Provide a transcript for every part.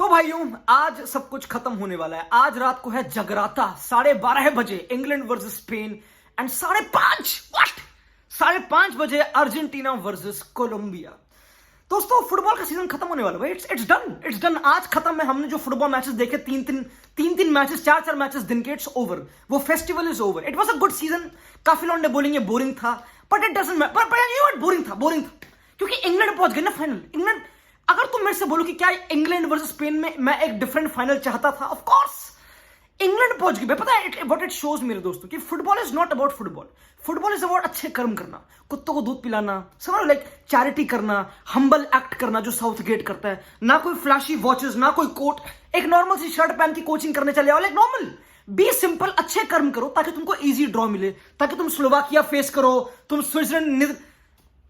तो भाइयों आज सब कुछ खत्म होने वाला है। आज रात को है जगराता 12:30 बजे इंग्लैंड वर्सेस स्पेन एंड 5:30 बजे अर्जेंटीना वर्सेस कोलंबिया। दोस्तों फुटबॉल का सीजन खत्म होने वाला है भाई। इट्स डन आज खत्म है। हमने जो फुटबॉल मैचेस देखे तीन मैचेस, चार मैचेस दिन के, इट्स ओवर। वो festival is over. It was a good season. काफी लोग बोलेंगे बोरिंग था, बट इट डजंट मैटर। पर बोरिंग था क्योंकि इंग्लैंड पहुंच गए ना फाइनल। इंग्लैंड, अगर तुम मेरे से बोलो कि क्या इंग्लैंड वर्सेस स्पेन में मैं एक डिफरेंट फाइनल चाहता था, ऑफ कोर्स इंग्लैंड पहुंच गई। पता है व्हाट इट शोज मेरे दोस्तों कि football is not about football. Football is about अच्छे कर्म करना, कुत्तों को दूध पिलाना, समझ, लाइक चैरिटी करना, हम्बल एक्ट करना जो साउथ गेट करता है। ना कोई फ्लैशी वॉचेस, ना कोई कोट, एक नॉर्मल सी शर्ट पहन की कोचिंग करने चले आओ। लाइक नॉर्मल, बी सिंपल, अच्छे कर्म करो ताकि तुमको इजी ड्रॉ मिले, ताकि तुम स्लोवाकिया फेस करो, तुम स्विट्जरलैंड।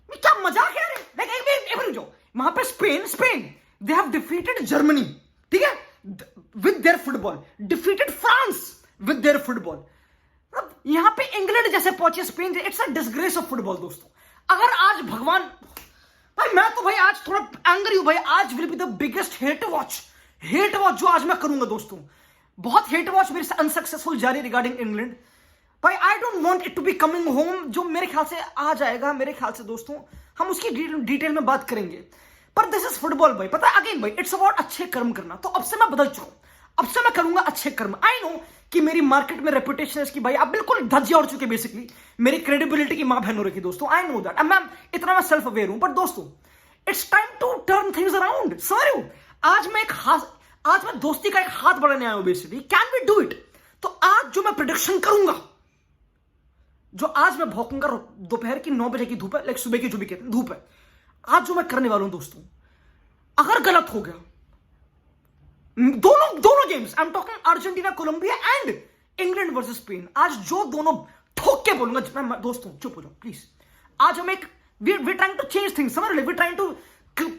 क्या मजाक है यार। जाओ वहां पे Spain they have defeated Germany, ठीक है, with their football, defeated France with their football. यहां पे इंग्लैंड जैसे पहुंचे Spain, it's a disgrace of football दोस्तों। अगर आज भगवान भाई, मैं तो भाई आज थोड़ा एंग्री हूं भाई। आज will be the biggest hate watch जो आज मैं करूंगा दोस्तों। बहुत हेट वॉच मेरे से अनसक्सेसफुल जारी रिगार्डिंग इंग्लैंड भाई। I don't want it to be coming home, जो मेरे ख्याल से आ जाएगा। मेरे ख्याल से दोस्तों हम उसकी डिटेल में बात करेंगे, पर दिस इज फुटबॉल भाई। पता है अगेन भाई, इट्स अबाउट अच्छे कर्म करना। तो अब से मैं बदल चुका हूं, अब से मैं करूंगा अच्छे कर्म। आई नो कि मेरी मार्केट में रेपुटेशन है इसकी भाई, अब बिल्कुल धज्जियां उड़ चुके। बेसिकली मेरी क्रेडिबिलिटी की मां बहन हो रखी दोस्तों। आई नो दैट, मैं सेल्फ अवेयर हूं। बट दोस्तों it's time to turn things around. समझ रहे हो, आज मैं दोस्ती का एक हाथ बढ़ाने आया हूं basically. Can we do it? तो आज जो मैं प्रोडिक्शन करूंगा, जो आज मैं भौंकूंगा, दोपहर की 9 बजे की धूप है, लाइक सुबह की जो भी कहते हैं धूप है, आज जो मैं करने वाला हूं दोस्तों, अगर गलत हो गया, दोनों games, I am talking Argentina Colombia and England versus Spain, आज जो दोनों ठोक के बोलूंगा। मैं दोस्तों चुप हो जाओ प्लीज। आज हम एक we trying to change things, समझ रहे, वी ट्राइंग टू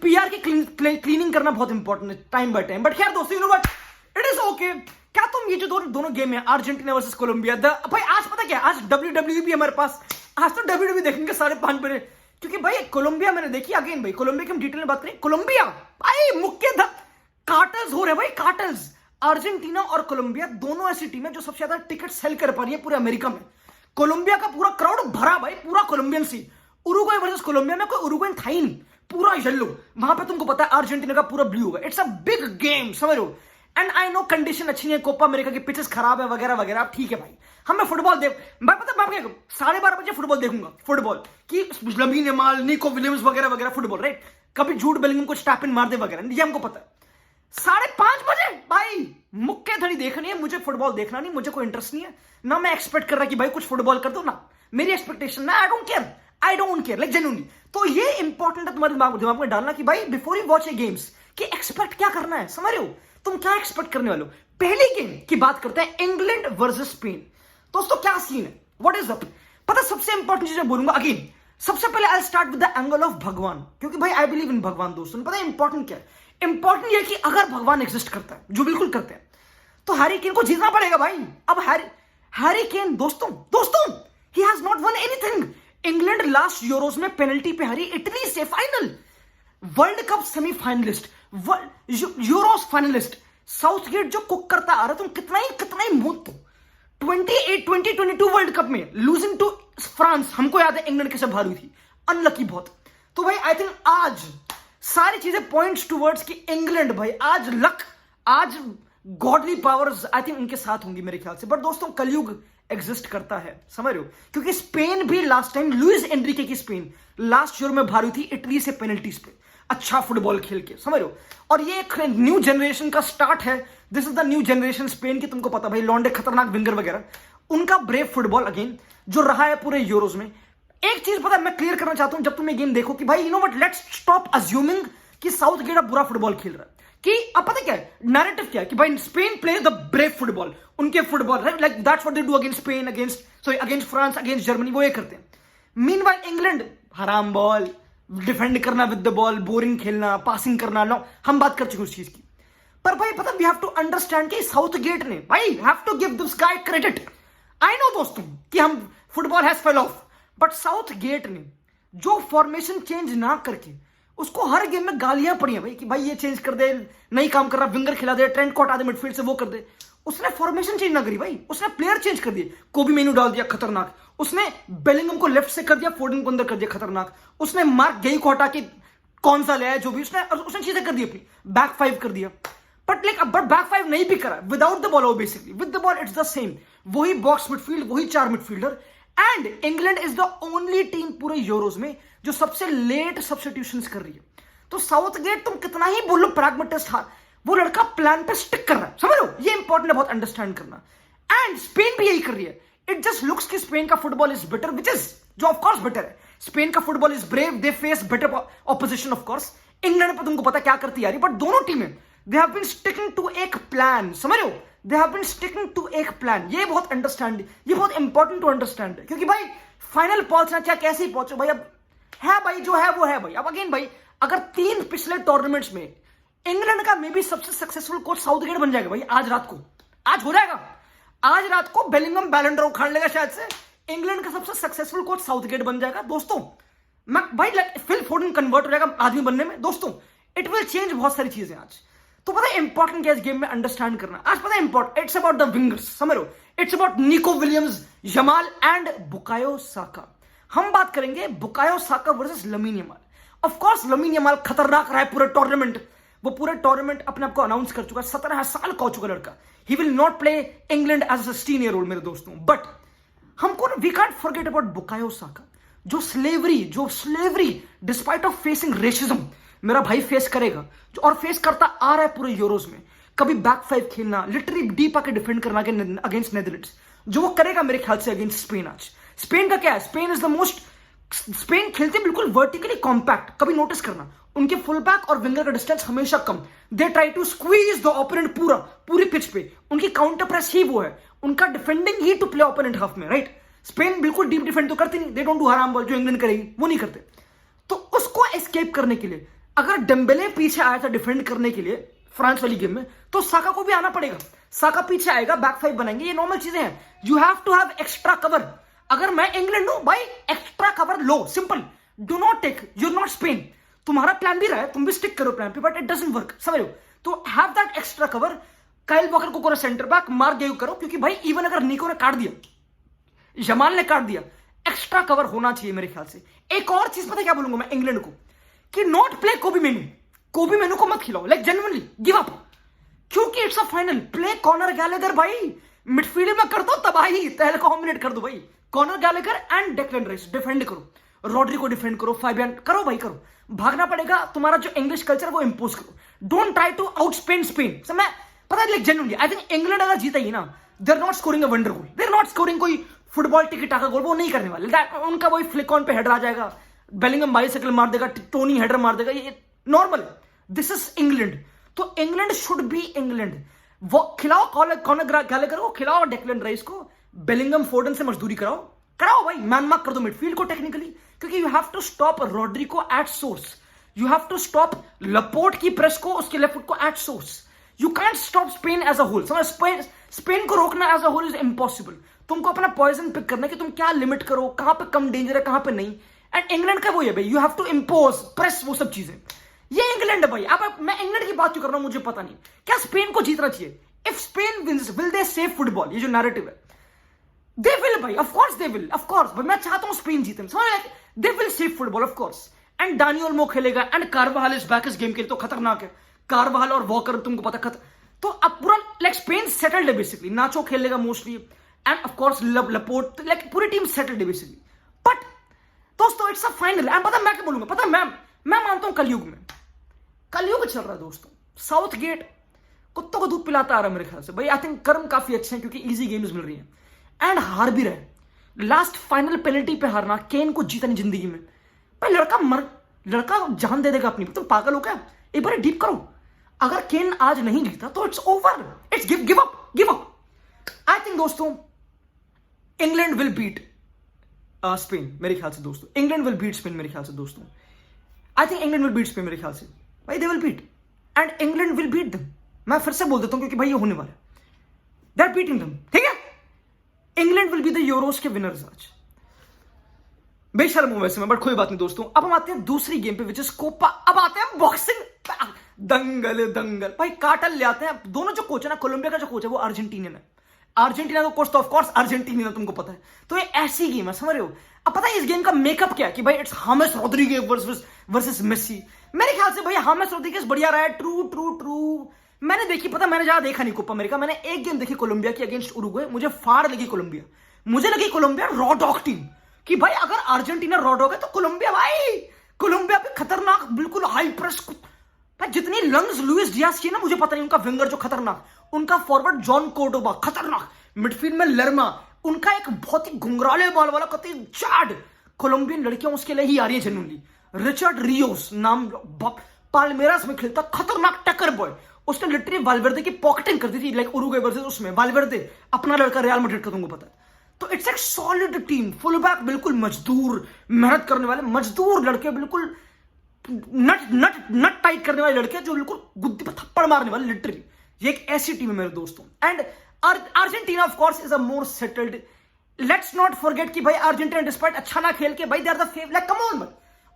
पीआर की क्लीनिंग करना बहुत इंपॉर्टेंट है टाइम बाय टाइम। बट खैर दोस्तों, you know what, it is okay. क्या तुम ये जो दोनों गेम है अर्जेंटीना वर्सेस कोलंबिया, भाई आज पता क्या, आज WWE भी हमारे पास। आज तो WWE देखेंगे 5:30 बजे, क्योंकि भाई कोलंबिया मैंने देखी। अगेन भाई कोलंबिया की हम डिटेल में बात करें। कोलंबिया भाई मुक्के कार्टल्स हो रहे भाई, कार्टल्स। अर्जेंटीना और कोलंबिया दोनों ऐसी टीम है जो सबसे ज्यादा टिकट सेल कर पा रही है पूरे अमेरिका में। कोलंबिया का पूरा क्राउड भरा भाई, पूरा कोलंबियन सी। उरुग्वे वर्सेस कोलंबिया में कोई उरुग्वेन था ही नहीं, पूरा येलो। वहां पे तुमको पता है अर्जेंटीना का पूरा ब्लू होगा। इट्स अ बिग गेम, समझ रहे हो। एंड आई नो कंडीशन अच्छी नहीं है, कोपा अमेरिका की पिचेस खराब है वगैरह वगैरह। ठीक है भाई, हमें फुटबॉल मैं पता 12:30 बजे फुटबॉल देखूंगा। फुटबॉल की लमीन यमाल, निको विलियम्स वगैरह वगैरह फुटबॉल, राइट। कभी जूड बेलिंगम को स्टैप इन मार दे वगैरह, ये हमको पता है। 5:30 बजे भाई मुक्के धड़ी देखनी है मुझे, फुटबॉल देखना नहीं, मुझे कोई इंटरेस्ट नहीं है ना। मैं एक्सपेक्ट कर रहा कि भाई कुछ फुटबॉल कर दो ना, मेरी एक्सपेक्टेशन ना। I don't care like genuinely. तो ये इंपॉर्टेंट है तुम्हारे दिमाग में डालना कि भाई before you watch A games कि एक्सपेक्ट क्या करना है, समझ रहे हो। तुम क्या एक्सपेक्ट करने वाले हो। पहली गेम की बात करते हैं, इंग्लैंड वर्सेस स्पेन। दोस्तों क्या सीन है, व्हाट इज अप। पता सबसे इंपॉर्टेंट चीज बोलूंगा अगेन। सबसे पहले I start with the angle of भगवान, क्योंकि भाई आई बिलीव इन भगवान दोस्तों। पता है इंपॉर्टेंट क्या है, इंपॉर्टेंट ये कि अगर भगवान एग्जिस्ट करता है, जो बिल्कुल करते हैं, तो हैरी केन को जीतना पड़ेगा भाई। अब हैरी केन दोस्तों he has not one anything. England last euros में पेनल्टी पे हारी इटली से final, world cup semifinalist, Euros finalist. Southgate जो कुक करता आ रहा, तुम कितना ही मूत हो। 2022 वर्ल्ड कप में लूजिंग टू फ्रांस, हमको याद है इंग्लैंड कैसे भारी थी, अनलकी बहुत। तो भाई आई थिंक आज सारी चीजें पॉइंट्स टुवर्ड्स कि इंग्लैंड भाई आज लक, आज गॉडली पावर्स आई थिंक उनके साथ होंगी मेरे ख्याल से। बट दोस्तों कलयुग एग्जिस्ट करता है, समझ रहे हो, क्योंकि स्पेन भी लास्ट टाइम लुइस एनरिके की स्पेन लास्ट यूरो में भारी थी इटली से पेनल्टीज पे, अच्छा फुटबॉल खेल के, समझ रहे हो। और ये एक न्यू जनरेशन का स्टार्ट है। This is the new generation Spain की। तुमको पता भाई लॉन्डे खतरनाक विंगर वगैरह, उनका ब्रेव फुटबॉल अगेन जो रहा है पूरे यूरोज में। एक चीज पता मैं क्लियर करना चाहता हूं जब तुम ये गेम देखो कि भाई you know what, let's stop assuming कि साउथ गेट बुरा फुटबॉल खेल रहा है। कि अब पता क्या है नैरेटिव क्या है कि भाई Spain play the brave football, उनके football, right, like that's what they do against Spain, against France, against Germany, वो ये करते हैं। मीनवाइल इंग्लैंड हराम बॉल, डिफेंड करना विद द बॉल, बोरिंग खेलना, पासिंग करना, नो हम बात कर चुके उस चीज की। पर भाई पता वी हैव टू अंडरस्टैंड कि साउथ गेट ने भाई have to give this guy credit. I know दोस्तों कि हम football has fell off, but Southgate ने जो फॉर्मेशन चेंज ना करके उसको हर गेम में गालियां पड़ी हैं भाई कि भाई ये चेंज कर दे, नहीं काम कर रहा, विंगर खिला दे, ट्रेंट को हटा दे मिडफील्ड से, वो कर दे। उसने फॉर्मेशन चेंज ना करी भाई, उसने प्लेयर चेंज कर दिए, कोबी मेनू डाल दिया खतरनाक, उसने बेलिंगम को लेफ्ट से कर दिया, फोर्डन को अंदर कर दिया खतरनाक, उसने मार्क गेई को हटा के कौन सा लिया है जो भी, उसने चीजें कर दी अपनी, बैक फाइव कर दिया। बट बैक फाइव नहीं भी करा, without the ball basically, with the ball it's the same, वही बॉक्स मिडफील्ड, वही 4 midfielder. And England is the only team पूरे यूरोज में जो सबसे लेट सब्स्टिट्यूशंस कर रही है। तो साउथगेट तुम कितना ही बोलो प्रैग्मेटिस्ट हार, वो लड़का प्लान पे स्टिक कर रहा है, समझ लो, ये इंपॉर्टेंट है बहुत अंडरस्टैंड करना। एंड स्पेन भी यही कर रही है। इट जस्ट लुक्स कि स्पेन का football is better, which is, जो ऑफकोर्स बेटर है। स्पेन का football is brave, they face better opposition of course. England पे तुमको पता क्या करती है, बट दोनों टीमें they have been sticking to एक प्लान, समझ रहे हो, they have been sticking to एक प्लान। ये बहुत अंडरस्टैंड, ये बहुत इंपॉर्टेंट टू अंडरस्टैंड है, क्योंकि भाई फाइनल पहुंचना चाहे कैसे ही पहुंचो भाई, अब है भाई जो है वो है भाई। अब अगेन भाई, अगर 3 पिछले टूर्नामेंट्स में इंग्लैंड का मे बी सबसे सक्सेसफुल कोच साउथगेट बन जाएगा भाई, आज रात को, आज हो जाएगा, आज रात को बेलिंगम बैलन डॉर उखाड़ लेगा शायद से, इंग्लैंड का सबसे सक्सेसफुल कोच साउथगेट बन जाएगा दोस्तों। मैं भाई फिल फोर्डन कन्वर्ट हो जाएगा आदमी बनने में दोस्तों, इट विल चेंज बहुत सारी चीजें आज। तो पता है इंपॉर्टेंट क्या इस गेम में अंडरस्टैंड करना, आज पता है important, it's about the wingers, समझ लो, it's about Nico Williams, Yamal and Bukayo Saka. हम बात करेंगे Bukayo Saka versus Lamine Yamal. Of course Lamine Yamal खतरनाक रहा है पूरे टूर्नामेंट, वो पूरे टूर्नामेंट अपने आप को अनाउंस कर चुका है, 17 साल का हो चुका लड़का। He will not play England as a 16-year-old मेरे दोस्तों। बट हमको we can't forget about Bukayo Saka, जो slavery despite of facing racism मेरा भाई फेस करेगा, जो और फेस करता आ रहा है पूरे यूरोज में। कभी बैक 5 खेलना, लिटरली डीप आके डिफेंड करना अगेंस्ट नेदरलैंड्स, जो वो करेगा मेरे ख्याल से अगेंस्ट स्पेन। आज स्पेन का क्या है, Spain is the most, Spain खेलते बिल्कुल वर्टिकली कॉम्पैक्ट। कभी नोटिस करना उनके फुल बैक और विंगर का डिस्टेंस हमेशा कम, they try to squeeze the opponent पूरी पिच पे, उनकी काउंटर प्रेस ही वो है, उनका डिफेंडिंग ही टू प्ले ओपोनेंट हाफ में, राइट। स्पेन बिल्कुल डीप डिफेंड तो करती नहीं, दे डोंट डू हराम बॉल जो इंग्लैंड करेगी, वो नहीं करते। तो उसको एस्केप करने के लिए अगर डेम्बेले पीछे आया था डिफेंड करने के लिए फ्रांस वाली गेम में, तो साका को भी आना पड़ेगा। साका पीछे आएगा, बैक 5 बनाएंगे, ये नॉर्मल चीजें हैं। You have to have extra cover. अगर मैं इंग्लैंड हूं भाई, एक्स्ट्रा कवर लो, simple, do not take, you not Spain. तुम्हारा प्लान भी रहा है, तुम भी स्टिक करो प्लान पे, बट इट डजंट वर्क, समझ लो। तो have that extra cover. Kyle walker को करो सेंटर बैक, मार गेयू करो, क्योंकि भाई इवन अगर निको ने काट दिया, जमाल ने काट दिया, एक्स्ट्रा कवर होना चाहिए मेरे ख्याल से। एक और चीज पता क्या बोलूंगा मैं इंग्लैंड को, कि नॉट प्ले कोबी मेनू को मत खिलाओ, लाइक जेन्युइनली गिव अप, क्योंकि it's a final. Play Conor Gallagher भाई, मिडफील्ड में कर दो तबाही, पहले को डोमिनेट कर दो भाई। Conor Gallagher and Declan Rice defend करो, रॉड्री को डिफेंड करो, फाबियन करो भाई, करो। भागना पड़ेगा, तुम्हारा जो इंग्लिश कल्चर है वो इंपोज करो। Don't try to out Spain. So मैं पता है like genuinely I think England अगर जीता ही ना, they are not scoring a wonder goal, they are not scoring कोई फुटबॉल टिकी टाका गोल, वो नहीं करने वाले। उनका वही फ्लिक ऑन पे हेडर आ जाएगा, बेलिंगम बाइसाइकिल मार देगा, टोनी हेडर मार देगा, ये नॉर्मल। This is England. तो इंग्लैंड शुड बी इंग्लैंड। वो खिलाओ कॉनर गैलेगर को, खिलाओ डेक्लन राइस को, बेलिंगम फोर्डन से मजदूरी कराओ भाई, मैन मार्क कर दो मिडफील्ड को टेक्निकली, क्योंकि you have to stop Rodri को at source, you have to stop Laporte की प्रेस को, उसके लेफ्ट फुट को at source. You can't stop Spain as a whole, समझ, स्पेन को रोकना as a whole is impossible. तुमको अपना पॉइजन पिक करना कि तुम क्या लिमिट करो, कहां पे कम डेंजर है, कहां पे नहीं। एंड इंग्लैंड का वो है भाई, you have to impose press, वो सब चीजें। ये इंग्लैंड है भाई। अब मैं इंग्लैंड की बात क्यों कर रहा हूं मुझे पता नहीं, क्या स्पेन को जीतना चाहिए? If Spain wins, will they save football? ये जो नैरेटिव है, दे विल भाई, of course they will, of course. मैं चाहता हूं स्पेन जीते, they will save football of course. And Dani Olmo खेलेगा, एंड कार्वाहाल इज बैक इस गेम के लिए, तो खतरनाक है। कार्वाहाल और वॉकर तुमको पता तो अब पूरा लाइक स्पेन सेटल्ड है बेसिकली। नाचो खेलेगा mostly, end of course Laporte, like पूरी टीम सेटल्ड है बेसिकली। बट दोस्तों इट्स अ फाइनल। एंड पता मैं क्या बोलूंगा, पता मैं मानता हूं कलयुग चल रहा है दोस्तों। साउथ गेट कुत्तों को दूध पिलाता आ रहा है मेरे ख्याल से भाई। आई थिंक कर्म काफी अच्छे हैं, क्योंकि इजी गेम्स मिल रही हैं एंड हार भी रहे। लास्ट फाइनल पेनल्टी पे हारना, केन को जीता नहीं जिंदगी में भाई। लड़का जान दे देगा अपनी, तुम पागल हो क्या? एक बार डीप करो। अगर केन आज नहीं जीता तो it's over, it's give up. I think दोस्तों इंग्लैंड विल बीट स्पेन मेरे ख्याल से दोस्तों। इंग्लैंड विल बीट स्पेन मेरे ख्याल से दोस्तों। I think England will beat Spain मेरे ख्याल से भाई। They will beat and England will beat them. मैं फिर से बोल देता हूं, क्योंकि भाई ये होने वाला है, दैट बीटिंग देम, ठीक है। England will be the Euros के विनर्स आज। बेशर्म हूं वैसे मैं, बट कोई बात नहीं दोस्तों। अब हम आते हैं दूसरी गेम पे, विच इज कोपा। अब आते हैं बॉक्सिंग, दंगल दंगल भाई। कार्टल ले आते हैं। दोनों जो कोच है ना, कोलंबिया का जो कोच है वो अर्जेंटीनियन है। अर्जेंटीना का कोच तो ऑफकोर्स अर्जेंटीनियन, तुमको पता है। तो ये ऐसी गेम है, समझ रहे हो। अब पता है इस गेम का मेकअप क्या है कि भाई इट्स हामेस रोड्रिगेज वर्सेस मेसी। मेरे ख्याल से भाई हामेस रोड्रिगेज बढ़िया रहा है। True true true. मैंने देखी, पता मैंने ज्यादा देखा नहीं कोपा अमेरिका। मैंने एक गेम देखी कोलंबिया की अगेंस्ट उरुग्वे, मुझे फाड़ लगी कोलंबिया। मुझे लगी कोलंबिया रॉ डॉग टीम, कि भाई अगर अर्जेंटीना रॉ डॉग है तो कोलंबिया भाई, कोलंबिया पे खतरनाक, बिल्कुल हाई प्रेस। जितनी लंग्स लुइस डियाज की ना, मुझे पता नहीं। उनका विंगर जो खतरनाक, उनका फॉरवर्ड जॉन कोर्डोबा खतरनाक, मिडफील्ड में लर्मा, उनका एक बहुत ही घुंघराले बाल वाला कतई चाड। कोलंबियन लड़कियां उसके लिए ही आ रही है जेन्युइनली। रिचर्ड रियोस नाम, पाल्मेरास में खेलता, खतरनाक टक्कर बॉय। उसने लिटरली वाल्वेर्दे की पॉकेटिंग कर दी थी, लाइक उरुग्वे वर्सेस उसमें। वाल्वेर्दे अपना लड़का रियल मैड्रिड का, तुमको पता है। तो इट्स एक सॉलिड टीम। फुल बैक बिल्कुल मजदूर, मेहनत करने वाले मजदूर लड़के, बिल्कुल नट टाइट करने वाले लड़के, जो बिल्कुल गुद्दी पर थप्पड़ मारने वाले, लिटरली। ये एक ऐसी टीम है मेरे दोस्तों। And Argentina of course is a more settled. Let's not forget कि भाई अर्जेंटीना डिस्पाइट अच्छा ना खेल के, भाई they are the favourite, like come on भाई।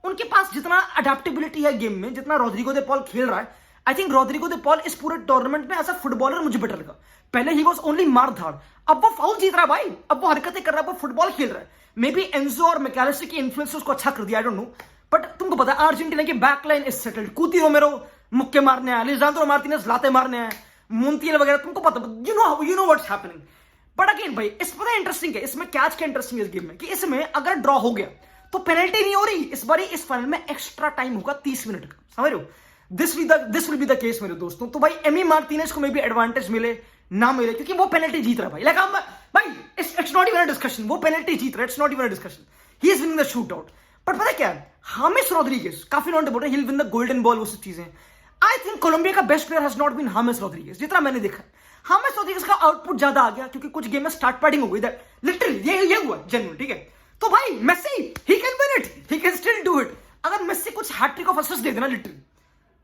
उनके पास जितना अडेप्टेबिलिटी है गेम में, जितना रोड्रिगो दे पॉल खेल रहा है, I think Rodrigo De Paul इस पूरे टूर्नामेंट में एज अ फुटबॉलर मुझे बेटर लगा। पहले ही वॉज ओनली मार धाड़, अब वो फाउल जीत रहा है भाई, अब वो हरकतें कर रहा है, वो फुटबॉल खेल रहा है। मे बी एंजो और मैकेलिस्टर की इन्फ्लुएंस उसको अच्छा कर दिया, आई डोंट नो। बट तुमको पता है अर्जेंटीना की बैकलाइन इज सेटल्ड। कूती रोमेरो मुक्के मारने आए, लिसांड्रो मार्टिनेज लाते मारने आए, मोंटियल वगैरह, तुमको पता, you know what's happening. But again भाई इस पता इंटरेस्टिंग है, इसमें कैच क्या इंटरेस्टिंग है इस गेम में, कि इसमें अगर ड्रॉ हो गया तो पेनल्टी नहीं हो रही इस बार। इस फाइनल में एक्स्ट्रा टाइम होगा 30 मिनट का, समझ रहे हो। This will be the case मेरे दोस्तों। तो भाई एमी मार्टिनेज को मे बी एडवांटेज मिले ना मिले, क्योंकि वो पेनल्टी जीत रहा है भाई। लाइक भाई it's not even a discussion, वो पेनल्टी जीत रहा है, it's not even a discussion. He is winning the shootout. But पता क्या है, हामेस रोड्रिगेज काफी नॉट बोल रहे, he will win the golden ball, वो सब चीजें। आई थिंक कोलंबिया का best player has not been James Rodriguez, जितना मैंने देखा। हामेस रोड्रिगेज का आउटपुट ज्यादा आ गया, क्योंकि कुछ गेम में स्टार्ट पैडिंग हो गई, दैट लिटरली ये हुआ जेन्युइन, ठीक है। तो भाई Messi he can win it, he can still do it. अगर मेसी कुछ हैट्रिक ऑफ असिस्ट दे देना लिटरली,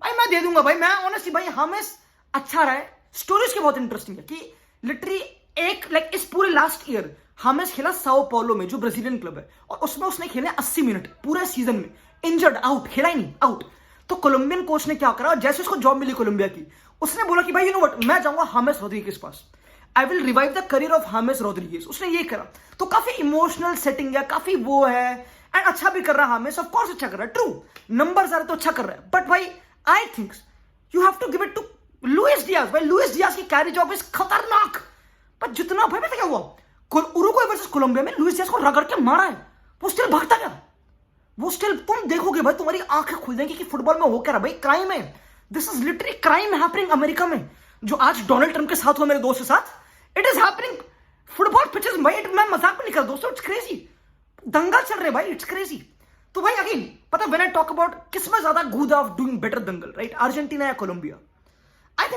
भाई मैं दे दूंगा भाई। मैं ऑनेस्टली भाई हामेस अच्छा रहा है। स्टोरी उसकी बहुत इंटरेस्टिंग है कि लिटरली एक लाइक इस पूरे लास्ट ईयर हामेस खेला साओ पाउलो में, जो ब्राजीलियन क्लब है, और उसमें उसने खेले 80 मिनट पूरे सीजन में, इंजर्ड, आउट, खेला ही नहीं, आउट। तो कोलंबियन कोच ने क्या करा, जैसे उसको जॉब मिली कोलंबिया की, उसने बोला कि भाई यू नो व्हाट, मैं जाऊंगा हामेस रोड्रिगेज के पास, I will revive the career of James Rodriguez. उसने ये करा। तो काफी इमोशनल सेटिंग है, काफी वो है, एंड अच्छा भी कर रहा है हामेस, ऑफ कोर्स अच्छा कर रहा है, ट्रू नंबर्स आ रहे तो अच्छा कर रहा है। बट भाई I think you have to give it to Luis Diaz. भाई लुइस डियाज की कैरी जॉब इज खतरनाक। पर जितना भाई पता क्या हुआ, उरुग्वे वर्सेस कोलंबिया में लुइस डियाज को रगड़ के मारा है, वो स्टिल भागता गया। वो स्टिल, तुम देखोगे भाई, तुम्हारी आंखें खुल जाएंगी कि फुटबॉल में हो क्या रहा भाई। क्राइम है, this is literally crime happening America में, जो आज डोनाल्ड ट्रंप के साथ हुआ, मेरे दोस्त के साथ। It is happening football pitches भाई। मैं मजाक में नहीं कर दोस्तों, इट्स क्रेजी। दंगल चल रहे भाई, इट्स क्रेजी। तो भाई अगेन पता, व्हेन आई टॉक अबाउट किसमें ज्यादा good of doing better Dangal, right, Argentina या कोलंबिया, आई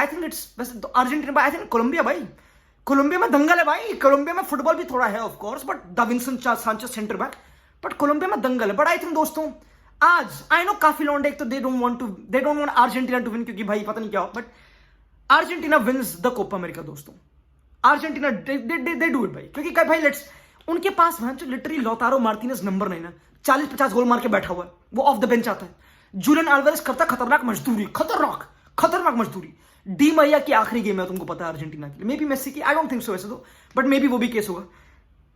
थिंक इट्स वैसे तो अर्जेंटीना, आई थिंक कोलंबिया भाई। कोलंबिया में दंगल है भाई। कोलंबिया में फुटबॉल भी थोड़ा है of course, but Davinson Sanchez centre back, but Colombia में दंगल है। बट आई थिंक दोस्तों आज आई नो काफी लौंडे एक तो they don't want Argentina to win, क्योंकि भाई पता नहीं क्या हो, but Argentina wins the Copa America दोस्तों। अर्जेंटीना दे डू इट भाई, क्योंकि भाई लेट्स, उनके पास लिटरली लौतारो मार्टिनेज नंबर 9 है, 40-50 गोल मार के बैठा हुआ है, वो ऑफ द बेंच आता है। जुलियन अल्वारेज करता खतरनाक मजदूरी, खतरनाक मजदूरी। डी मैया की आखिरी गेम है, तुमको पता है अर्जेंटीना की, मे बी मेसी की, आई डोंट थिंक सो वैसे तो, बट मे बी वो भी केस होगा।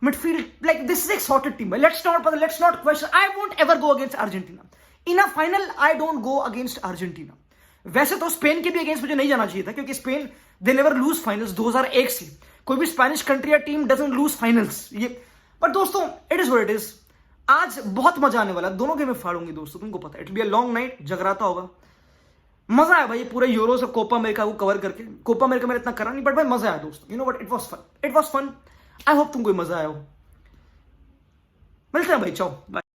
मिडफील्ड लाइक दिस इज एक sorted team. Let's not question, I won't ever go against Argentina in a final. I don't go against Argentina. वैसे तो Spain के भी अगेंस्ट मुझे नहीं जाना चाहिए था, क्योंकि Spain they never lose finals 2001 से। कोई भी स्पेनिश कंट्री या टीम डजंट लूज फाइनल्स ये। बट दोस्तों it is what it is. आज बहुत मजा आने वाला, दोनों गेम में फाड़ूंगी दोस्तों, तुमको पता है। It be a long night, जगराता होगा, मजा आया भाई पूरे यूरो से कोपा अमेरिका को कवर करके। कोपा अमेरिका में इतना करा नहीं, बट भाई मजा आया दोस्तों। You know what, it was fun. I hope तुमको मजा आया हो। मिलते हैं भाई, चाओ बाय।